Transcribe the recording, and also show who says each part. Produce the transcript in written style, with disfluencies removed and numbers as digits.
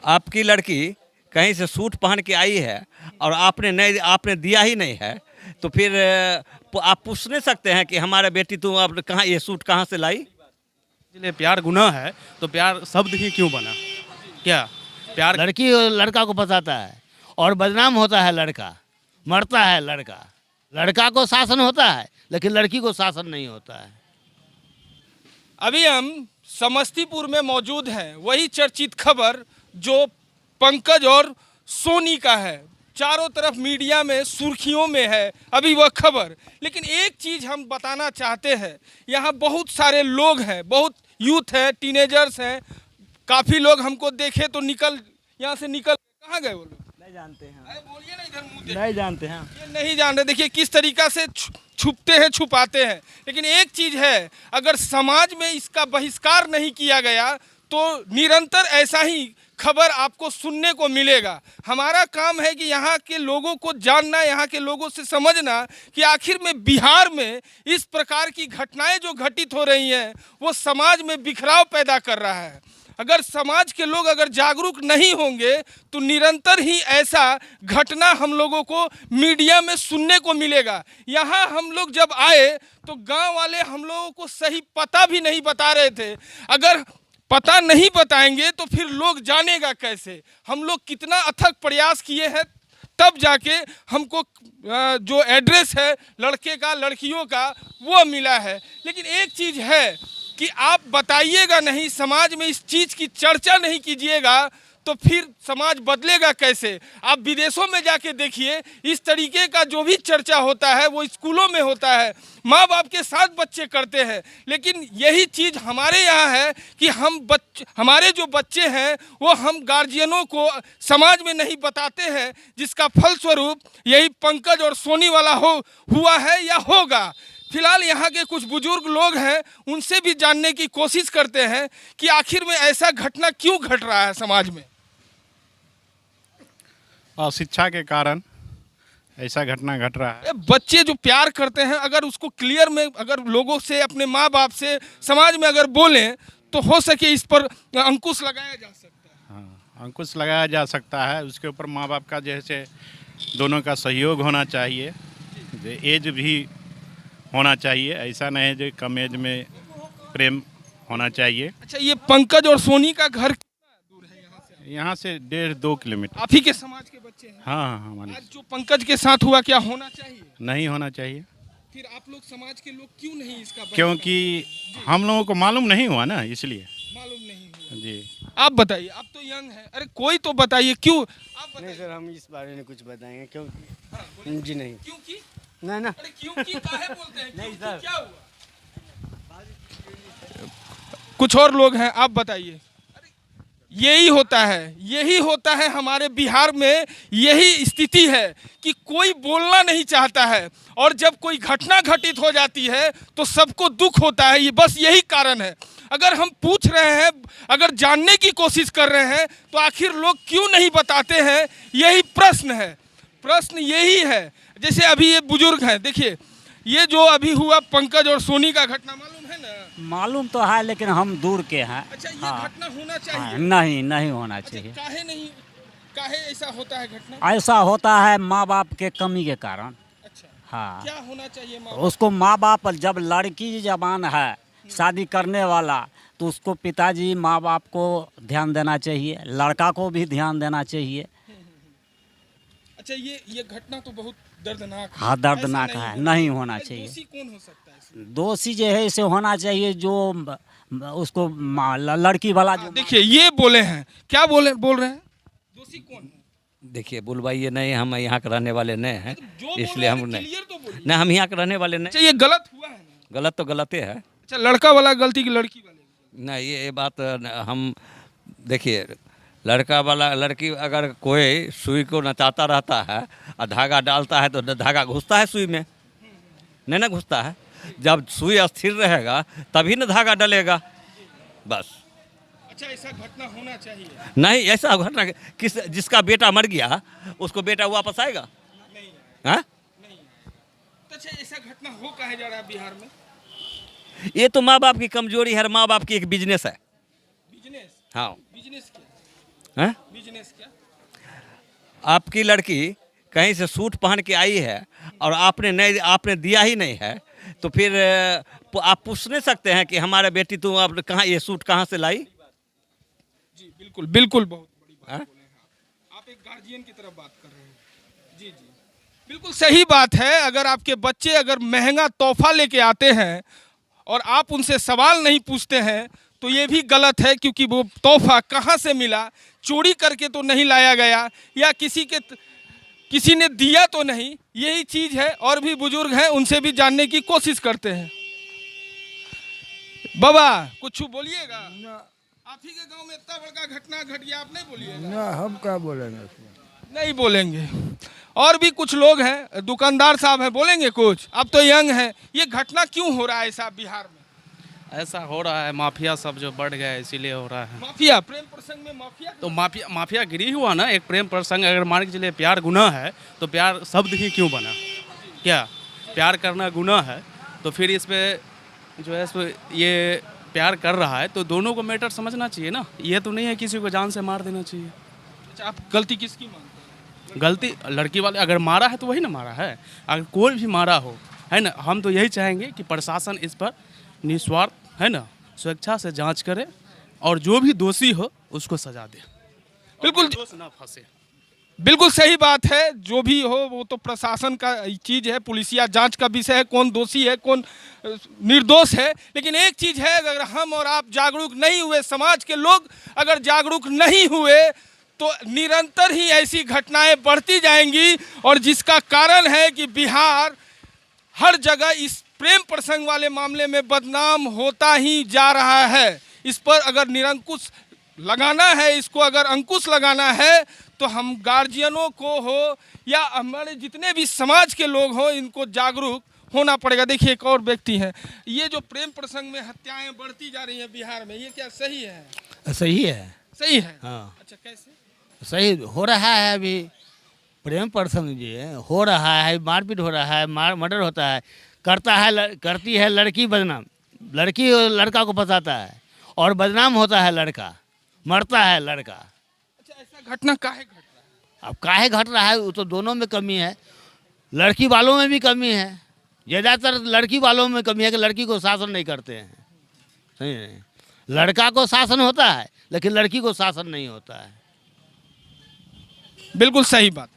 Speaker 1: आपकी लड़की कहीं से सूट पहन के आई है और आपने दिया ही नहीं है, तो फिर आप पूछ नहीं सकते हैं कि हमारे बेटी तुम अब कहाँ ये सूट कहाँ से लाई?
Speaker 2: इसलिए प्यार गुनाह है तो प्यार शब्द ही क्यों बना? क्या प्यार
Speaker 3: लड़की लड़का को बताता है और बदनाम होता है लड़का, मरता है लड़का। लड़का को शासन होता है लेकिन लड़की को शासन नहीं होता है।
Speaker 4: अभी हम समस्तीपुर में मौजूद हैं। वही चर्चित खबर जो पंकज और सोनी का है, चारों तरफ मीडिया में सुर्खियों में है अभी वह खबर। लेकिन एक चीज़ हम बताना चाहते हैं, यहाँ बहुत सारे लोग हैं, बहुत यूथ है, टीनेजर्स हैं। काफ़ी लोग हमको देखे तो यहाँ से निकल कहाँ गए वो लोग?
Speaker 1: नहीं जानते हैं।
Speaker 4: अरे बोलिए ना, इधर मुंह देखिए।
Speaker 1: नहीं जानते हैं।
Speaker 4: ये नहीं जान रहे। देखिए किस तरीका से छुपते हैं, छुपाते हैं। लेकिन एक चीज़ है, अगर समाज में इसका बहिष्कार नहीं किया गया तो निरंतर ऐसा ही खबर आपको सुनने को मिलेगा। हमारा काम है कि यहाँ के लोगों को जानना, यहाँ के लोगों से समझना कि आखिर में बिहार में इस प्रकार की घटनाएं जो घटित हो रही हैं वो समाज में बिखराव पैदा कर रहा है। अगर समाज के लोग अगर जागरूक नहीं होंगे तो निरंतर ही ऐसा घटना हम लोगों को मीडिया में सुनने को मिलेगा। यहाँ हम लोग जब आए तो गांव वाले हम लोगों को सही पता भी नहीं बता रहे थे। अगर पता नहीं बताएंगे तो फिर लोग जानेगा कैसे? हम लोग कितना अथक प्रयास किए हैं तब जाके हमको जो एड्रेस है लड़के का, लड़कियों का, वो मिला है। लेकिन एक चीज़ है कि आप बताइएगा नहीं, समाज में इस चीज़ की चर्चा नहीं कीजिएगा तो फिर समाज बदलेगा कैसे? आप विदेशों में जाके देखिए, इस तरीके का जो भी चर्चा होता है वो स्कूलों में होता है, माँ बाप के साथ बच्चे करते हैं। लेकिन यही चीज़ हमारे यहाँ है कि हमारे जो बच्चे हैं वो हम गार्जियनों को समाज में नहीं बताते हैं, जिसका फलस्वरूप यही पंकज और सोनी वाला हुआ है या होगा। फिलहाल यहाँ के कुछ बुजुर्ग लोग हैं, उनसे भी जानने की कोशिश करते हैं कि आखिर में ऐसा घटना क्यों घट रहा है समाज में।
Speaker 5: शिक्षा के कारण ऐसा घटना घट रहा है।
Speaker 4: बच्चे जो प्यार करते हैं, अगर उसको क्लियर में अगर लोगों से, अपने माँ बाप से, समाज में अगर बोलें तो हो सके इस पर अंकुश लगाया जा सकता है।
Speaker 5: हाँ, अंकुश लगाया जा सकता है। उसके ऊपर माँ बाप का जैसे दोनों का सहयोग होना चाहिए, एज भी होना चाहिए। ऐसा नहीं है जो कम एज में प्रेम होना चाहिए।
Speaker 4: अच्छा, ये पंकज और सोनी का घर कितना दूर है यहाँ से?
Speaker 5: यहाँ से 1.5-2 किलोमीटर।
Speaker 4: आप ही के समाज के बच्चे हैं?
Speaker 5: हाँ, हमारे।
Speaker 4: आज जो पंकज के साथ हुआ क्या होना चाहिए?
Speaker 5: नहीं होना चाहिए।
Speaker 4: फिर आप लोग समाज के लोग क्यों नहीं इसका
Speaker 5: क्योंकि हम लोगों को मालूम नहीं हुआ ना, इसलिए।
Speaker 4: मालूम नहीं हुआ
Speaker 5: जी।
Speaker 4: आप बताइए, आप तो यंग हैं। अरे कोई तो बताइए क्यों आप बताइए।
Speaker 6: नहीं सर, हम इस बारे में कुछ बताएंगे क्योंकि
Speaker 4: हाँ,
Speaker 6: जी नहीं।
Speaker 4: क्योंकि
Speaker 6: ना ना
Speaker 4: अरे क्योंकि काहे बोलते हैं?
Speaker 6: नहीं
Speaker 4: क्योंकि
Speaker 6: सर।
Speaker 4: क्या हुआ? कुछ और लोग हैं, आप बताइए। यही होता है हमारे बिहार में। यही स्थिति है कि कोई बोलना नहीं चाहता है और जब कोई घटना घटित हो जाती है तो सबको दुख होता है। ये बस यही कारण है। अगर हम पूछ रहे हैं, अगर जानने की कोशिश कर रहे हैं तो आखिर लोग क्यों नहीं बताते हैं, यही प्रश्न है। प्रश्न यही है। जैसे अभी ये बुजुर्ग हैं, देखिए ये जो अभी हुआ पंकज और सोनी का घटना, मालूम है ना?
Speaker 7: मालूम तो है लेकिन हम दूर के हैं।
Speaker 4: अच्छा, ये
Speaker 7: हाँ।
Speaker 4: घटना होना चाहिए?
Speaker 7: हाँ, नहीं होना चाहिए।
Speaker 4: काहे नहीं, काहे ऐसा होता है घटना?
Speaker 7: ऐसा होता है माँ बाप के कमी के कारण।
Speaker 4: अच्छा,
Speaker 7: हाँ,
Speaker 4: क्या होना चाहिए माँ
Speaker 7: उसको माँ बाप, जब लड़की जवान है शादी करने वाला तो उसको पिताजी माँ बाप को ध्यान देना चाहिए, लड़का को भी ध्यान देना चाहिए।
Speaker 4: अच्छा, ये घटना तो बहुत दर्दनाक है।
Speaker 7: हाँ, दर्दनाक
Speaker 4: ऐसा
Speaker 7: है, नहीं होना चाहिए।
Speaker 4: दोषी कौन हो सकता है इसमें?
Speaker 7: दोषी जो है इसे होना चाहिए जो उसको लड़की वाला जो
Speaker 4: देखिए ये बोले हैं, क्या बोल रहे हैं? दोषी कौन है?
Speaker 1: देखिए बुलवाइए नहीं, हम यहाँ के रहने वाले नहीं हैं,
Speaker 4: जो बोल
Speaker 1: इसलिए
Speaker 4: रहे
Speaker 1: हम
Speaker 4: हैं,
Speaker 1: नहीं।
Speaker 4: क्लियर तो बोलिए।
Speaker 1: नहीं, हम यहाँ के रहने वाले
Speaker 4: अच्छा,
Speaker 1: नहीं।
Speaker 4: ये गलत हुआ है ना?
Speaker 1: गलत तो गलते है।
Speaker 4: अच्छा, लड़का वाला गलती की लड़की वाले?
Speaker 1: नहीं, ये बात हम देखिए, लड़का वाला लड़की अगर कोई सुई को नचाता रहता है और धागा डालता है तो धागा घुसता है सुई में, नहीं ना घुसता है। जब सुई स्थिर रहेगा तभी ना धागा डलेगा, बस।
Speaker 4: अच्छा, ऐसा घटना होना चाहिए?
Speaker 1: नहीं, ऐसा घटना जिसका बेटा मर गया उसको बेटा वापस आएगा?
Speaker 4: नहीं,
Speaker 1: हाँ,
Speaker 4: नहीं। तो अच्छा, ऐसा घटना हो कहे जा रहा है बिहार में?
Speaker 1: ये तो माँ बाप की कमजोरी है, माँ बाप की एक बिजनेस है।
Speaker 4: बिजनेस?
Speaker 1: हाँ,
Speaker 4: बिजनेस क्या?
Speaker 1: हैं?
Speaker 4: बिजनेस क्या?
Speaker 1: आपकी लड़की कहीं से सूट पहन के आई है और आपने दिया ही नहीं है, तो फिर आप पूछ नहीं सकते हैं कि हमारे बेटी तुम आप कहाँ ये सूट कहाँ से लाई?
Speaker 4: जी बिल्कुल बिल्कुल, बहुत बड़ी बात
Speaker 1: हाँ?
Speaker 4: बोले हैं आप एक गार्जियन की तरफ बात कर रहे हैं। जी जी बिल्कुल सही बात है। अगर आपके बच्चे अगर महंगा तोहफा लेके आते हैं और आप उनसे सवाल नहीं पूछते हैं तो ये भी गलत है, क्योंकि वो तोहफा कहाँ से मिला, चोरी करके तो नहीं लाया गया या किसी ने दिया तो नहीं। यही चीज़ है। और भी बुजुर्ग हैं, उनसे भी जानने की कोशिश करते हैं। बाबा कुछ बोलिएगा? आप ही के गांव में इतना बड़का घटना घट गया, आप नहीं बोलिएगा?
Speaker 8: ना हम क्या बोलेंगे उसमें?
Speaker 4: नहीं बोलेंगे। और भी कुछ लोग हैं, दुकानदार साहब हैं, बोलेंगे कुछ? आप तो यंग हैं, ये घटना क्यों हो रहा है ऐसा बिहार में?
Speaker 2: ऐसा हो रहा है, माफिया सब जो बढ़ गया है इसीलिए हो रहा है।
Speaker 4: माफिया, प्रेम प्रसंग में माफिया।
Speaker 2: तो माफिया गिरी हुआ ना। एक प्रेम प्रसंग अगर मान के चलिए प्यार गुनाह है तो प्यार शब्द ही क्यों बना? क्या प्यार करना गुनाह है? तो फिर इस पे जो है सो ये प्यार कर रहा है तो दोनों को मैटर समझना चाहिए ना। ये तो नहीं है किसी को जान से मार देना चाहिए।
Speaker 4: अच्छा, आप गलती किसकी मानते हैं?
Speaker 2: गलती लड़की वाले अगर मारा है तो वही ना मारा है। अगर कोई भी मारा हो, है ना, हम तो यही चाहेंगे कि प्रशासन इस पर निस्वार्थ, है ना, स्वेच्छा से जांच करे और जो भी दोषी हो उसको सजा दे।
Speaker 4: बिल्कुल
Speaker 2: दोष ना फंसे।
Speaker 4: बिल्कुल सही बात है। जो भी हो वो तो प्रशासन का चीज़ है, पुलिसिया जांच का विषय है, कौन दोषी है कौन निर्दोष है। लेकिन एक चीज़ है, अगर हम और आप जागरूक नहीं हुए, समाज के लोग अगर जागरूक नहीं हुए तो निरंतर ही ऐसी घटनाएं बढ़ती जाएंगी। और जिसका कारण है कि बिहार हर जगह इस प्रेम प्रसंग वाले मामले में बदनाम होता ही जा रहा है। इस पर अगर निरंकुश लगाना है, इसको अगर अंकुश लगाना है, तो हम गार्जियनों को हो या हमारे जितने भी समाज के लोग हो, इनको जागरूक होना पड़ेगा। देखिए एक और व्यक्ति हैं, ये जो प्रेम प्रसंग में हत्याएं बढ़ती जा रही हैं बिहार में, ये क्या सही है?
Speaker 3: सही है।
Speaker 4: सही है।
Speaker 3: हाँ,
Speaker 4: अच्छा, कैसे?
Speaker 3: सही हो रहा है। अभी प्रेम प्रसंग जो हो रहा है, मारपीट हो रहा है, मर्डर होता है, करती है लड़की बदनाम, लड़की लड़का को फंसाता है और बदनाम होता है लड़का, मरता है लड़का।
Speaker 4: अच्छा, ऐसा घटना काहे घट रहा है?
Speaker 3: अब काहे घट रहा है, वो तो दोनों में कमी है। लड़की वालों में भी कमी है, ज़्यादातर लड़की वालों में कमी है कि लड़की को शासन नहीं करते हैं। सही नहीं, लड़का को शासन होता है लेकिन लड़की को शासन नहीं होता है।
Speaker 4: बिल्कुल सही बात।